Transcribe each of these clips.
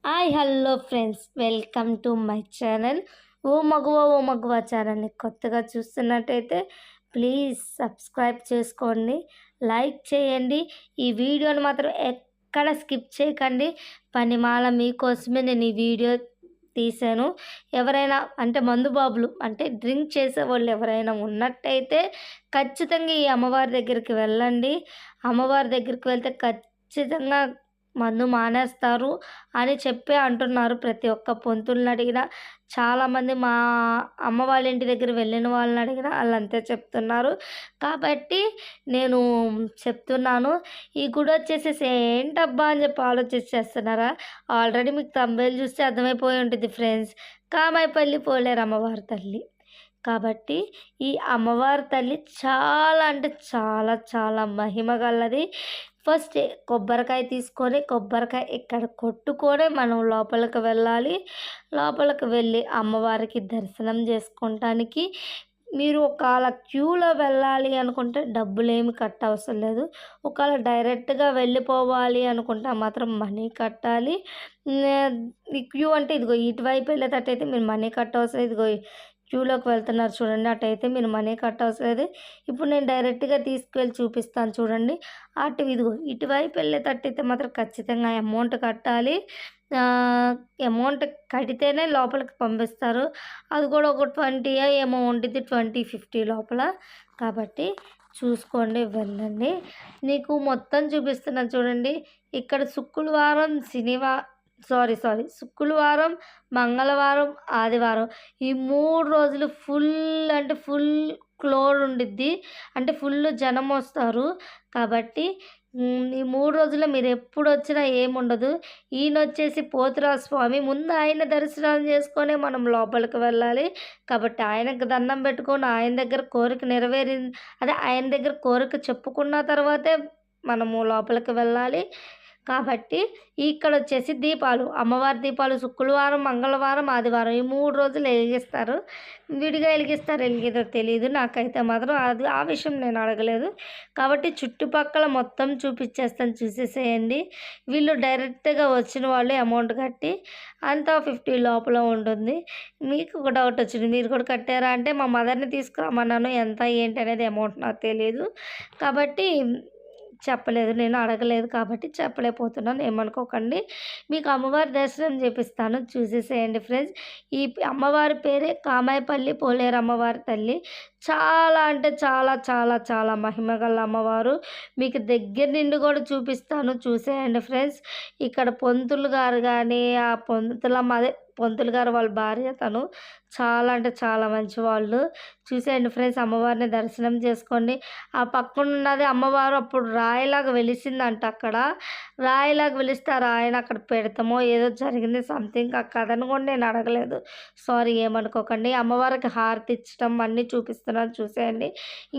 Hi hello friends, welcome to my channel. O Maguva ఛానల్ని కొత్తగా చూస్తున్నట్టయితే ప్లీజ్ సబ్స్క్రైబ్ చేసుకోండి, లైక్ చేయండి. ఈ వీడియోని మాత్రం ఎక్కడ స్కిప్ చేయకండి. పనిమాల మీకోసమే నేను ఈ వీడియో తీశాను. ఎవరైనా అంటే మందు బాబులు అంటే డ్రింక్ చేసేవాళ్ళు ఎవరైనా ఉన్నట్టయితే ఖచ్చితంగా ఈ అమ్మవారి దగ్గరికి వెళ్ళండి. అమ్మవారి దగ్గరికి వెళ్తే ఖచ్చితంగా మందు మానేస్తారు అని చెప్పి అంటున్నారు. ప్రతి ఒక్క పొంతుల్ని అడిగినా, చాలామంది మా అమ్మ వాళ్ళ ఇంటి దగ్గర వెళ్ళిన వాళ్ళని అడిగినా వాళ్ళు అంతే చెప్తున్నారు. కాబట్టి నేను చెప్తున్నాను. ఈ గుడి వచ్చేసేసి ఏంటబ్బా అని చెప్పి ఆలోచించేస్తున్నారా? ఆల్రెడీ మీకు తంబేలు చూస్తే అర్థమైపోయి ఉంటుంది ఫ్రెండ్స్. కామాయపల్లి పోలేరు అమ్మవారి తల్లి. కాబట్టి ఈ అమ్మవారి తల్లి చాలా అంటే చాలా చాలా మహిమ గలది. ఫస్ట్ కొబ్బరికాయ తీసుకొని కొబ్బరికాయ ఇక్కడ కొట్టుకొని మనం లోపలికి వెళ్ళాలి. లోపలికి వెళ్ళి అమ్మవారికి దర్శనం చేసుకోవటానికి మీరు ఒకవేళ క్యూలో వెళ్ళాలి అనుకుంటే డబ్బులేమి కట్టవసరం లేదు. ఒకవేళ డైరెక్ట్గా వెళ్ళిపోవాలి అనుకుంటే మాత్రం మనీ కట్టాలి. ఈ క్యూ అంటే ఇదిగో ఇటువైపు వెళ్ళేటట్టయితే మీరు మనీ కట్టవసరం. ఇదిగో క్యూలోకి వెళ్తున్నారు చూడండి, అటైతే మీరు మనీ కట్టవసరం లేదు. ఇప్పుడు నేను డైరెక్ట్గా తీసుకువెళ్ళి చూపిస్తాను చూడండి. ఇదిగో ఇటువైపు వెళ్ళేటట్టయితే మాత్రం ఖచ్చితంగా అమౌంట్ కట్టాలి. అమౌంట్ కడితేనే లోపలికి పంపిస్తారు. అది కూడా ఒక 20 ఏమో ఉంటుంది, 20, 50 లోపల. కాబట్టి చూసుకోండి, వెళ్ళండి. నీకు మొత్తం చూపిస్తున్నాను చూడండి. ఇక్కడ శుక్రవారం, మంగళవారం, ఆదివారం ఈ 3 రోజులు ఫుల్ అంటే ఫుల్ క్లోడ్ ఉండిద్ది. అంటే ఫుల్ జనం వస్తారు. కాబట్టి ఈ 3 రోజుల్లో మీరు ఎప్పుడు వచ్చినా ఏముండదు. ఈయన వచ్చేసి పోతురాజు స్వామి. ముందు ఆయన దర్శనం చేసుకొని మనం లోపలికి వెళ్ళాలి. కాబట్టి ఆయనకు దండం పెట్టుకొని ఆయన దగ్గర కోరిక ఆయన దగ్గర కోరిక చెప్పుకున్న తర్వాతే మనము లోపలికి వెళ్ళాలి. కాబట్టి ఇక్కడ వచ్చేసి దీపాలు, అమ్మవారి దీపాలు శుక్రవారం, మంగళవారం, ఆదివారం ఈ 3 రోజులు వెలిగిస్తారు. విడిగా వెలిగిదో తెలియదు నాకైతే మాత్రం. ఆ విషయం నేను అడగలేదు. కాబట్టి చుట్టుపక్కల మొత్తం చూపించేస్తాను, చూసేసేయండి. వీళ్ళు డైరెక్ట్గా వచ్చిన వాళ్ళు అమౌంట్ కట్టి అంతా 50 లోపల ఉంటుంది. మీకు ఒక డౌట్ వచ్చింది, మీరు కూడా కట్టారా అంటే మా మదర్ని తీసుకురామన్నాను. ఎంత ఏంటి అనేది అమౌంట్ నాకు తెలియదు కాబట్టి చెప్పలేదు, నేను అడగలేదు కాబట్టి చెప్పలేకపోతున్నాను, ఏమనుకోకండి. మీకు అమ్మవారి దర్శనం చేపిస్తాను, చూసేసేయండి ఫ్రెండ్స్. ఈ అమ్మవారి పేరే కామాయపల్లి పోలేరు అమ్మవారి తల్లి. చాలా అంటే చాలా చాలా చాలా మహిమగల అమ్మవారు. మీకు దగ్గర నుండి కూడా చూపిస్తాను, చూసేయండి ఫ్రెండ్స్. ఇక్కడ పొంతులు గారు కానీ పొంతులు గారు వాళ్ళ భార్య తను చాలా అంటే చాలా మంచి వాళ్ళు. చూసేయండి ఫ్రెండ్స్, అమ్మవారిని దర్శనం చేసుకోండి. ఆ పక్కన ఉన్నది అమ్మవారు అప్పుడు రాయిలాగా వెలిసిందంట. అక్కడ రాయిలాగా వెలిస్తే ఆ రాయిని అక్కడ పెడతామో ఏదో జరిగింది సంథింగ్. ఆ కథను కూడా నేను అడగలేదు, సారీ ఏమనుకోకండి. అమ్మవారికి హారతి ఇచ్చడం అన్నీ చూపిస్తున్నాను, చూసేయండి.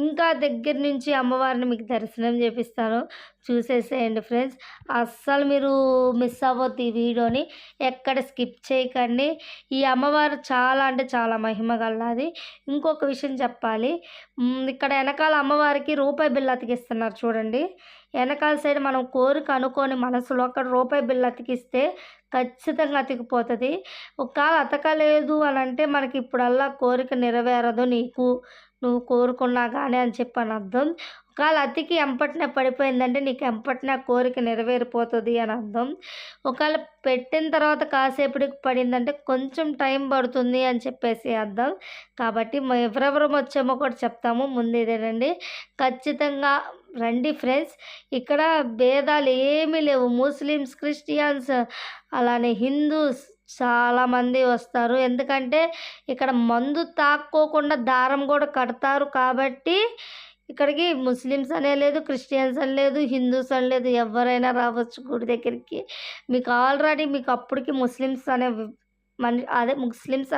ఇంకా దగ్గర నుంచి అమ్మవారిని మీకు దర్శనం చేపిస్తాను, చూసేసేయండి ఫ్రెండ్స్. అస్సలు మీరు మిస్ అవ్వద్దు ఈ వీడియోని, ఎక్కడ స్కిప్ చేయకండి. ఈ అమ్మవారు చాలా అంటే చాలా మహిమ గలది. ఇంకొక విషయం చెప్పాలి, ఇక్కడ వెనకాల అమ్మవారికి రూపాయి బిళ్ళ అతికిస్తున్నారు చూడండి. వెనకాల సైడ్ మనం కోరిక అనుకొని మనసులో అక్కడ రూపాయి బిళ్ళ అతికిస్తే ఖచ్చితంగా అతికిపోతుంది. ఒకవేళ అతకలేదు అని అంటే మనకి ఇప్పుడల్లా కోరిక నెరవేరదు నువ్వు కోరుకున్నా కానీ అని చెప్పని అర్థం. ఒకవేళ అతికి ఎంపటినే పడిపోయిందంటే నీకు ఎంపటినే కోరిక నెరవేరిపోతుంది అని అర్థం. ఒకవేళ పెట్టిన తర్వాత కాసేపటికి పడిందంటే కొంచెం టైం పడుతుంది అని చెప్పేసి అర్థం. కాబట్టి ఎవరెవరం వచ్చామో కూడా చెప్తాము, ముందు ఇదేనండి. ఖచ్చితంగా రండి ఫ్రెండ్స్. ఇక్కడ భేదాలు ఏమీ లేవు. ముస్లిమ్స్, క్రిస్టియన్స్, అలానే హిందూస్ చాలామంది వస్తారు. ఎందుకంటే ఇక్కడ మందు తాక్కోకుండా దారం కూడా కడతారు. కాబట్టి ఇక్కడికి ముస్లిమ్స్ అనే లేదు, క్రిస్టియన్స్ అని లేదు, హిందూస్ అని లేదు, ఎవరైనా రావచ్చు గుడి దగ్గరికి. మీకు ఆల్రెడీ అప్పటికి ముస్లిమ్స్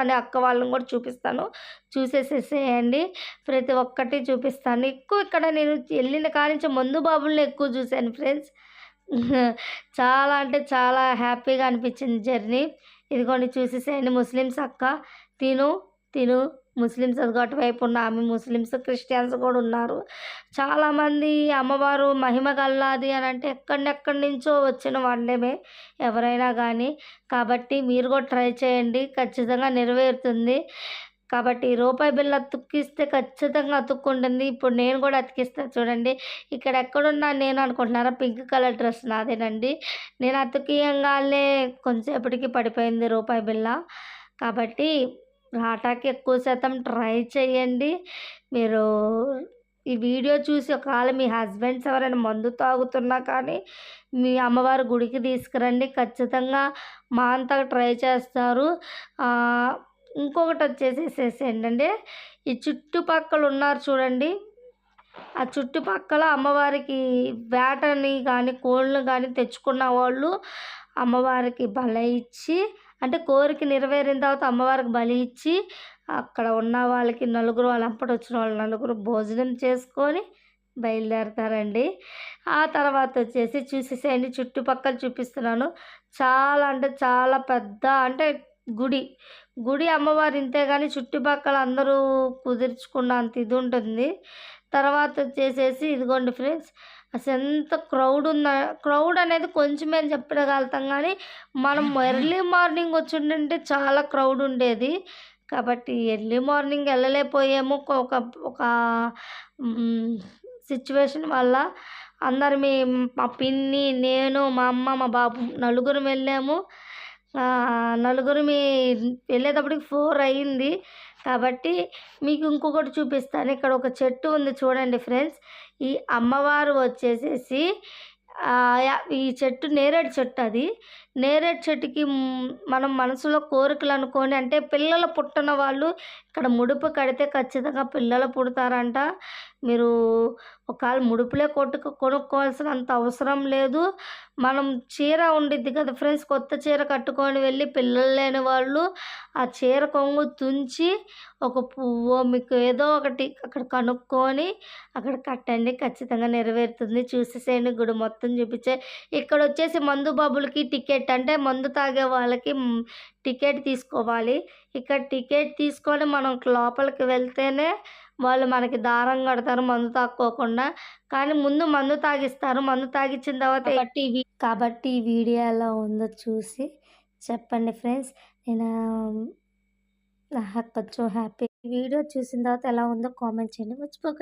అనే అక్క వాళ్ళని కూడా చూపిస్తాను, చూసేసేయండి. ప్రతి ఒక్కటి చూపిస్తాను. ఎక్కువ ఇక్కడ నేను వెళ్ళిన కానించి మందు బాబుల్ని ఎక్కువ చూశాను ఫ్రెండ్స్. చాలా అంటే చాలా హ్యాపీగా అనిపించింది జర్నీ. ఇదిగోండి చూసేసేయండి. ముస్లిమ్స్ అక్క తిను ముస్లిమ్స్ అదిగో అటువైపు ఉన్న ఆమె ముస్లిమ్స్, క్రిస్టియన్స్ కూడా ఉన్నారు. చాలామంది అమ్మవారు మహిమ గల్లాది అని అంటే ఎక్కడెక్కడి నుంచో వచ్చిన వాళ్ళమే ఎవరైనా కానీ. కాబట్టి మీరు కూడా ట్రై చేయండి, ఖచ్చితంగా నెరవేరుతుంది. కాబట్టి రూపాయి బిళ్ళ అతుక్కిస్తే ఖచ్చితంగా అతుక్కుంటుంది. ఇప్పుడు నేను కూడా అతికిస్తా చూడండి. ఇక్కడ ఎక్కడున్నా నేను అనుకుంటున్నారా, పింక్ కలర్ డ్రెస్ నాదేనండి. నేను అతికియంగానే కొంచెంసేపటికి పడిపోయింది రూపాయి బిళ్ళ. కాబట్టి రాటాకి ఎక్కువ శాతం ట్రై చేయండి. మీరు ఈ వీడియో చూసి ఒకవేళ మీ హస్బెండ్స్ ఎవరైనా మందు తాగుతున్నా కానీ మీ అమ్మవారి గుడికి తీసుకురండి, ఖచ్చితంగా మా అంతా ట్రై చేస్తారు. ఇంకొకటి వచ్చేసేసేసి ఏంటంటే ఈ చుట్టుపక్కల ఉన్నారు చూడండి, ఆ చుట్టుపక్కల అమ్మవారికి వేటని కానీ కోళ్ళను కానీ తెచ్చుకున్న వాళ్ళు అమ్మవారికి బలి ఇచ్చి, అంటే కోరిక నెరవేరిన తర్వాత అమ్మవారికి బలి ఇచ్చి అక్కడ ఉన్న వాళ్ళకి నలుగురు, వాళ్ళ అప్పటి వచ్చిన వాళ్ళు నలుగురు భోజనం చేసుకొని బయలుదేరతారండి. ఆ తర్వాత వచ్చేసి చూసేసేయండి, చుట్టుపక్కల చూపిస్తున్నాను. చాలా అంటే చాలా పెద్ద అంటే గుడి అమ్మవారు ఇంతే కానీ చుట్టుపక్కల అందరూ కుదుర్చుకున్నంత ఇది ఉంటుంది. తర్వాత వచ్చేసేసి ఇదిగోండి ఫ్రెండ్స్, అసలు ఎంత క్రౌడ్ అనేది కొంచెమే అని చెప్పగలుగుతాం కానీ మనం ఎర్లీ మార్నింగ్ వచ్చిందంటే చాలా క్రౌడ్ ఉండేది. కాబట్టి ఎర్లీ మార్నింగ్ వెళ్ళలేకపోయాము. ఒక ఒక సిచ్యువేషన్ వల్ల అందరం మా పిన్ని, నేను, మా అమ్మ, మా బాబు నలుగురం వెళ్ళాము. నలుగురిమి వెళ్ళేటప్పటికి 4 అయ్యింది. కాబట్టి మీకు ఇంకొకటి చూపిస్తాను. ఇక్కడ ఒక చెట్టు ఉంది చూడండి ఫ్రెండ్స్. ఈ అమ్మవారు వచ్చేసేసి ఈ చెట్టు నేరేడు చెట్టు. అది నేరేడు చెట్టుకి మనం మనసులో కోరికలు అనుకొని, అంటే పిల్లలు పుట్టిన వాళ్ళు ఇక్కడ ముడుపు కడితే ఖచ్చితంగా పిల్లలు పుడతారంట. మీరు ఒకవేళ ముడుపులే కొనుక్కోవాల్సినంత అవసరం లేదు. మనం చీర ఉండిద్ది కదా ఫ్రెండ్స్, కొత్త చీర కట్టుకొని వెళ్ళి పిల్లలు లేని వాళ్ళు ఆ చీర కొంగు తుంచి ఒక పువ్వో మీకు ఏదో ఒకటి అక్కడ కనుక్కొని అక్కడ కట్టండి, ఖచ్చితంగా నెరవేరుతుంది. చూసేసేయండి, గుడి మొత్తం చూపించే. ఇక్కడ వచ్చేసి మందు బాబులకి టికెట్, అంటే మందు తాగే వాళ్ళకి టికెట్ తీసుకోవాలి. ఇక్కడ టికెట్ తీసుకొని మనం లోపలికి వెళ్తేనే వాళ్ళు మనకి దారం కడతారు మందు తాక్కోకుండా. కానీ ముందు మందు తాగిస్తారు. మందు తాగిచ్చిన తర్వాత కాబట్టి ఈ వీడియో ఎలా ఉందో చూసి చెప్పండి ఫ్రెండ్స్. నేను కొంచెం హ్యాపీ. ఈ వీడియో చూసిన తర్వాత ఎలా ఉందో కామెంట్ చేయండి, మర్చిపోకండి.